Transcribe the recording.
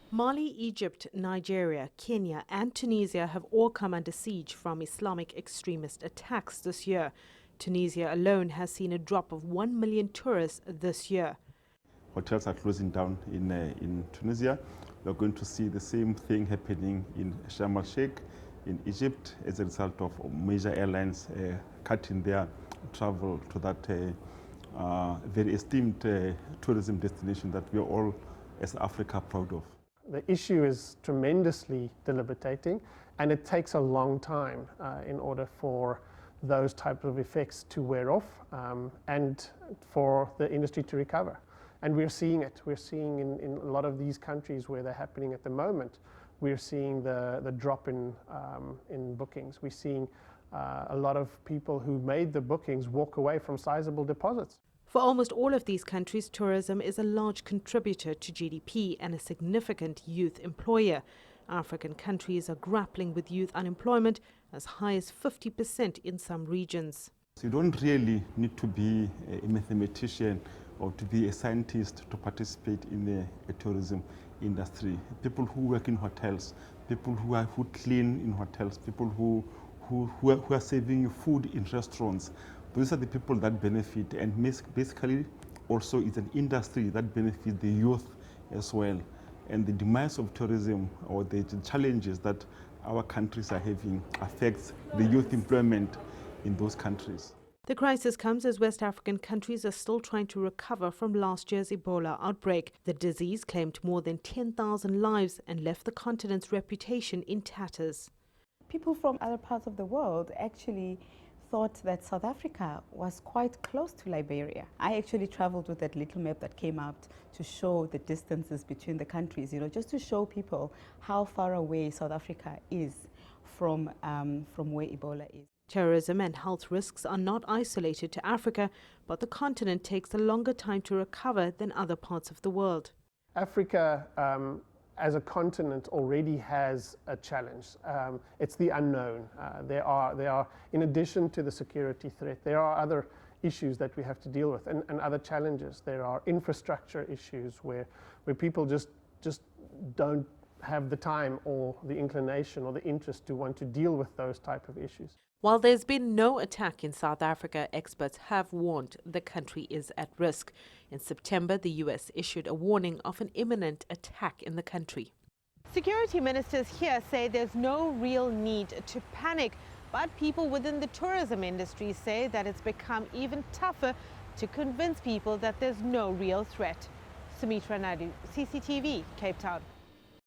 Mali, Egypt, Nigeria, Kenya and Tunisia have all come under siege from Islamic extremist attacks this year. Tunisia alone has seen a drop of 1 million tourists this year. Hotels are closing down in Tunisia. We're going to see the same thing happening in Sharm el-Sheikh, in Egypt, as a result of major airlines cutting their travel to that very esteemed tourism destination that we are all, as Africa, proud of. The issue is tremendously debilitating, and it takes a long time in order for those types of effects to wear off and for the industry to recover. And we're seeing it. We're seeing in a lot of these countries where they're happening at the moment, we're seeing the drop in bookings. We're seeing a lot of people who made the bookings walk away from sizable deposits. For almost all of these countries, tourism is a large contributor to GDP and a significant youth employer. African countries are grappling with youth unemployment as high as 50% in some regions. So you don't really need to be a mathematician or to be a scientist to participate in the tourism industry. People who work in hotels, people who clean in hotels, people who are serving food in restaurants. Those are the people that benefit, and basically also it's an industry that benefits the youth as well. And the demise of tourism, or the challenges that our countries are having, affects the youth employment in those countries. The crisis comes as West African countries are still trying to recover from last year's Ebola outbreak. The disease claimed more than 10,000 lives and left the continent's reputation in tatters. People from other parts of the world actually thought that South Africa was quite close to Liberia. I actually traveled with that little map that came out to show the distances between the countries, just to show people how far away South Africa is from where Ebola is. Terrorism and health risks are not isolated to Africa, but the continent takes a longer time to recover than other parts of the world. Africa, as a continent, already has a challenge. It's the unknown. There are, in addition to the security threat, there are other issues that we have to deal with, and other challenges. There are infrastructure issues where people just don't have the time or the inclination or the interest to want to deal with those type of issues. While there's been no attack in South Africa, experts have warned the country is at risk. In September, the US issued a warning of an imminent attack in the country. Security ministers here say there's no real need to panic, but people within the tourism industry say that it's become even tougher to convince people that there's no real threat. Sumitra Nydoo, CCTV, Cape Town.